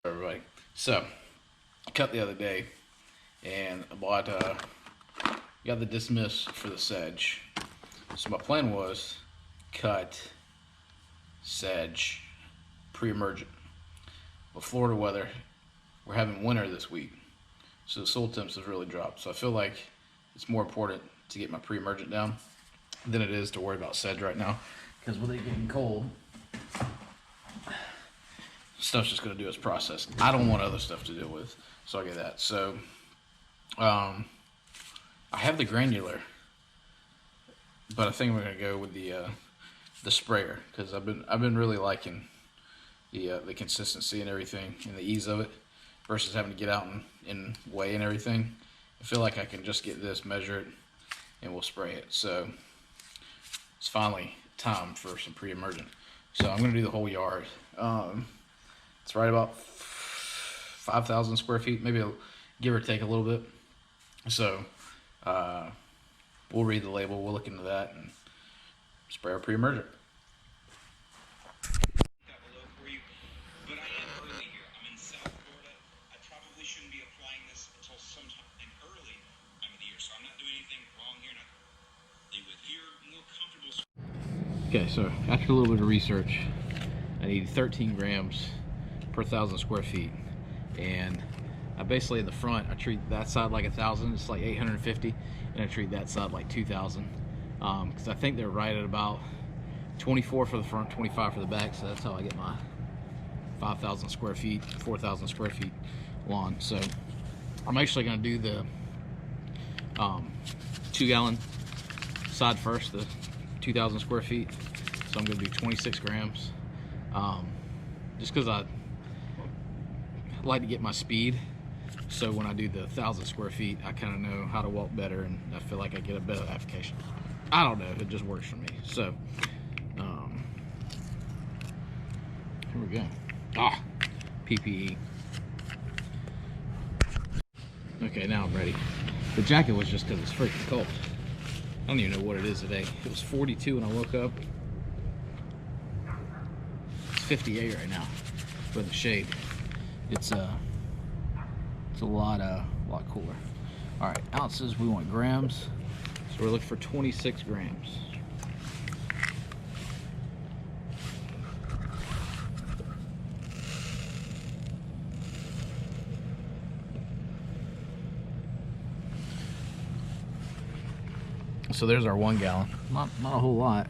Everybody. So, I cut the other day, and I bought got the dismiss for the sedge. So my plan was cut sedge pre-emergent. With Florida weather, we're having winter this week, so the soil temps have really dropped. So I feel like it's more important to get my pre-emergent down than it is to worry about sedge right now, because with it getting cold, stuff's just going to do its process. I don't want other stuff to deal with, so I get that. So I have the granular, but I think I'm going to go with the sprayer, because I've been really liking the consistency and everything and the ease of it versus having to get out and weigh and everything. I feel like I can just get this, measure it, and we'll spray it. So it's finally time for some pre-emergent. So I'm going to do the whole yard. It's right about 5,000 square feet, maybe give or take a little bit. So we'll read the label, we'll look into that, and spray our pre-emergent. But I am early here. I'm in South Florida. I probably shouldn't be applying this until sometime in early time of the year, so I'm not doing anything wrong here. Not with here, more comfortable. Okay, so after a little bit of research, I need 13 grams per 1,000 square feet, and I basically in the front I treat that side like 1,000. It's like 850, and I treat that side like 2,000, because I think they're right at about 24 for the front, 25 for the back. So that's how I get my 5,000 square feet, 4,000 square feet lawn. So I'm actually going to do the 2-gallon side first, the 2,000 square feet. So I'm going to do 26 grams, just because I like to get my speed. So when I do the 1,000 square feet, I kind of know how to walk better, and I feel like I get a better application. I don't know, it just works for me. So here we go. PPE. Okay, now I'm ready. The jacket was just because it's freaking cold. I don't even know what it is today. It was 42 when I woke up. It's 58 right now with the shade. It's a lot cooler. All right, ounces, we want grams. So we're looking for 26 grams. So there's our 1 gallon. Not a whole lot.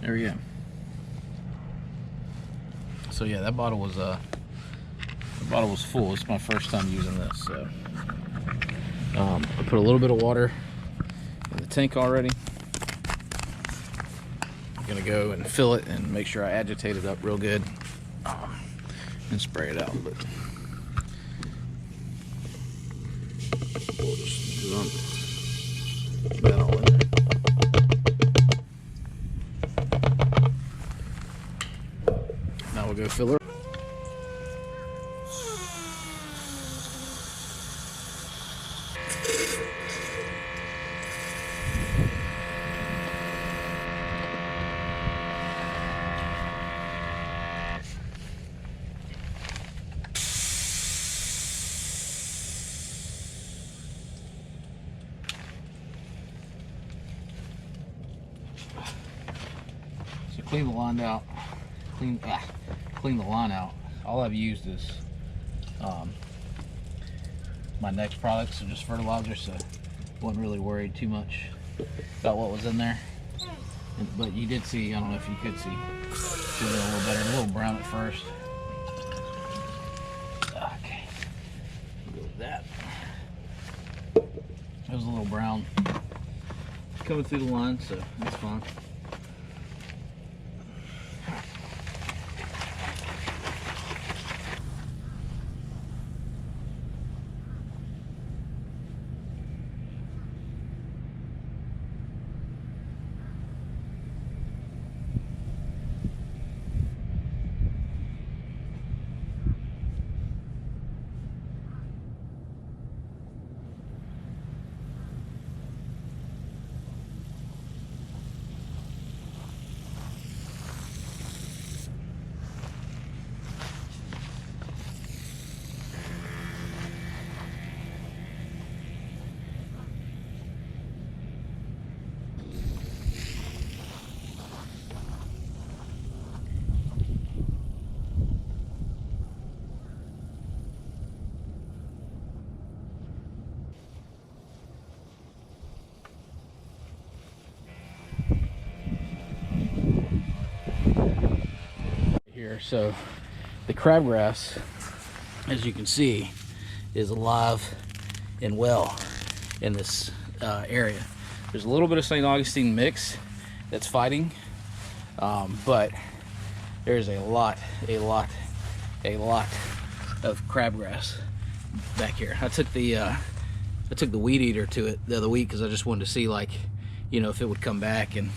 There we go. So yeah, that bottle was full. It's my first time using this. So I put a little bit of water in the tank already. I'm gonna go and fill it and make sure I agitate it up real good, and spray it out. But we'll just dump that all in there. Now we'll go fill her. So clean the line out. Clean the line out. All I've used is my next product, so just fertilizer. So wasn't really worried too much about what was in there. But you did see, I don't know if you could see, a little better, a little brown at first. Okay, we'll go with that. It was a little brown coming through the line, so that's fine. here. So the crabgrass, as you can see, is alive and well in this area. There's a little bit of St. Augustine mix that's fighting, but there's a lot of crabgrass back here. I took the weed eater to it the other week because I just wanted to see, like, you know, if it would come back. And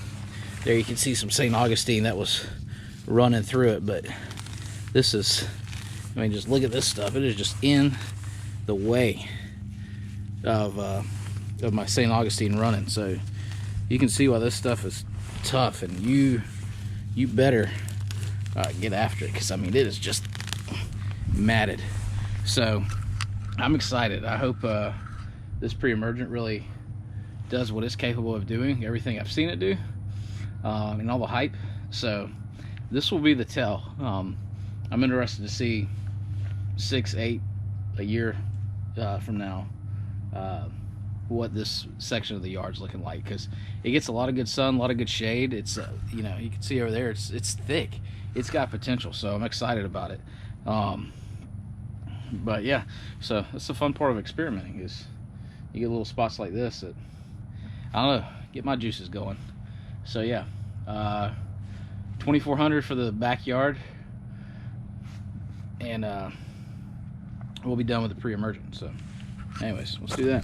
there you can see some St. Augustine that was running through it. But this is, I mean, just look at this stuff. It is just in the way of my St. Augustine running. So you can see why this stuff is tough, and you better get after it, because I mean, it is just matted. So I'm excited. I hope this pre-emergent really does what it's capable of doing, everything I've seen it do, and all the hype. So this will be the tell. I'm interested to see 6-8 a year from now what this section of the yard's looking like, because it gets a lot of good sun, a lot of good shade. It's you know, you can see over there, it's thick, it's got potential. So I'm excited about it. But yeah, so that's the fun part of experimenting, is you get little spots like this that, I don't know, get my juices going. So yeah, 2,400 for the backyard, and we'll be done with the pre-emergent. So anyways, let's do that.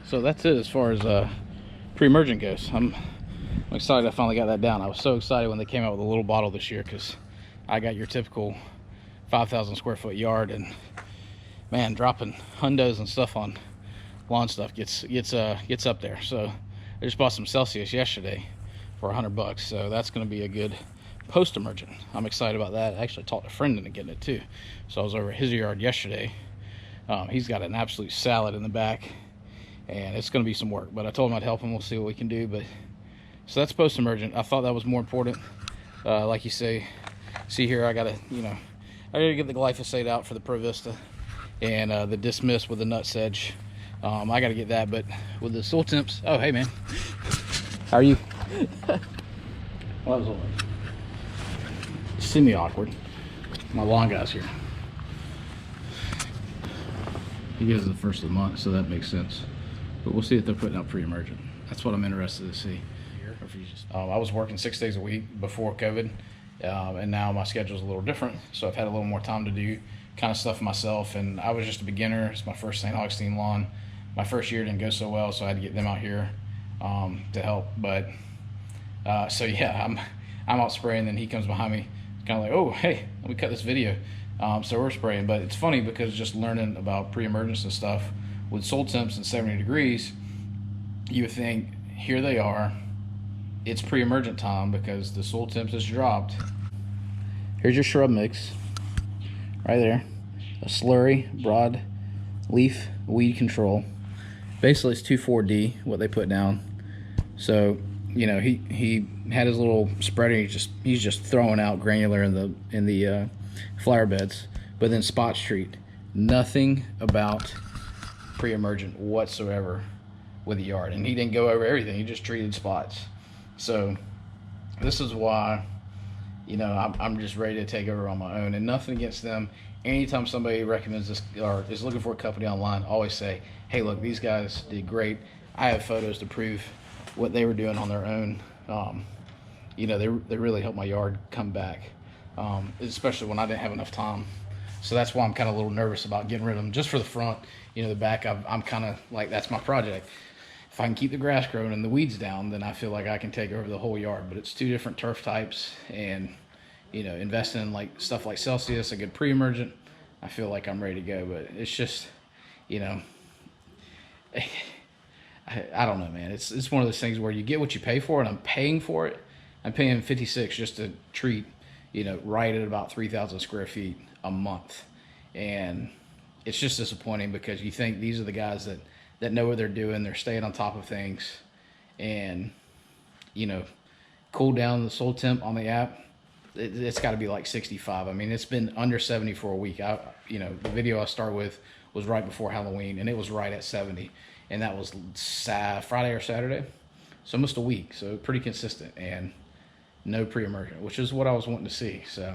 So that's it as far as pre-emergent goes. I'm excited I finally got that down. I was so excited when they came out with a little bottle this year, because I got your typical 5,000 square foot yard, and man, dropping hundos and stuff on lawn stuff gets up there. So I just bought some Celsius yesterday for $100, so that's going to be a good post-emergent. I'm excited about that. I actually talked a friend into getting it too. So I was over at his yard yesterday. He's got an absolute salad in the back, and it's going to be some work, but I told him I'd help him. We'll see what we can do. But so that's post-emergent. I thought that was more important. Like you see here, I gotta get the glyphosate out for the Pro Vista, and the Dismiss with the nut sedge. I gotta get that. But with the soil temps, oh hey man, how are you? Well, that was a little semi-awkward. My lawn guy's here. He gives it the first of the month, so that makes sense. But we'll see if they're putting out pre-emergent. That's what I'm interested to see. I was working 6 days a week before COVID, and now my schedule's a little different, so I've had a little more time to do kind of stuff myself. And I was just a beginner. It's my first St. Augustine lawn. My first year didn't go so well, so I had to get them out here to help. But so yeah, I'm out spraying, then he comes behind me, kind of like, oh hey, let me cut this video. So we're spraying. But it's funny, because just learning about pre-emergence and stuff with soil temps and 70 degrees, you would think, here they are, it's pre-emergent time because the soil temps has dropped. Here's your shrub mix right there, a slurry broad leaf weed control. Basically it's 2,4-D what they put down. So you know, he had his little spreader. He's just throwing out granular in the flower beds, but then spots treat. Nothing about pre-emergent whatsoever with the yard, and he didn't go over everything. He just treated spots. So this is why, you know, I'm just ready to take over on my own, and nothing against them. Anytime somebody recommends this or is looking for a company online, always say, hey, look, these guys did great. I have photos to prove what they were doing on their own. You know, they really helped my yard come back, especially when I didn't have enough time. So that's why I'm kind of a little nervous about getting rid of them. Just for the front, you know, the back, I'm kind of like, that's my project. If I can keep the grass growing and the weeds down, then I feel like I can take over the whole yard. But it's two different turf types, and you know, investing in like stuff like Celsius, a good pre-emergent, I feel like I'm ready to go. But it's just, you know, I don't know, man. It's one of those things where you get what you pay for, and I'm paying for it. I'm paying 56 just to treat, right at about 3,000 square feet a month, and it's just disappointing because you think these are the guys that know what they're doing. They're staying on top of things, and cool down the soil temp on the app. It's got to be like 65. I mean, it's been under 70 for a week. The video I started with was right before Halloween, and it was right at 70, and that was Friday or Saturday, so almost a week. So pretty consistent, and no pre-emergent, which is what I was wanting to see. So,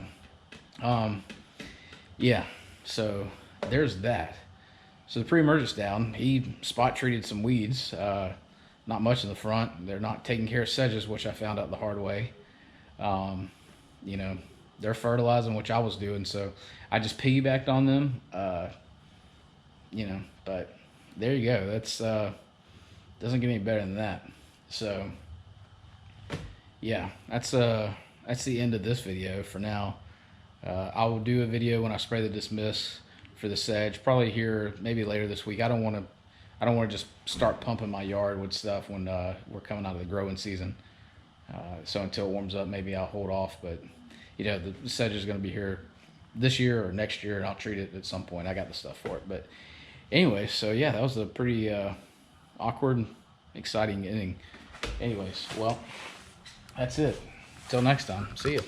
yeah. So there's that. So the pre-emergent's down. He spot treated some weeds. Not much in the front. They're not taking care of sedges, which I found out the hard way. They're fertilizing, which I was doing, so I just piggybacked on them. But there you go. That's doesn't get any better than that. So yeah, that's the end of this video for now. I will do a video when I spray the dismiss for the sedge, probably here maybe later this week. I don't want to just start pumping my yard with stuff when we're coming out of the growing season. So until it warms up, maybe I'll hold off. But the sedge is going to be here this year or next year, and I'll treat it at some point. I got the stuff for it. But anyway, so yeah, that was a pretty awkward, exciting inning. Anyways, well, that's it. Till next time. See you.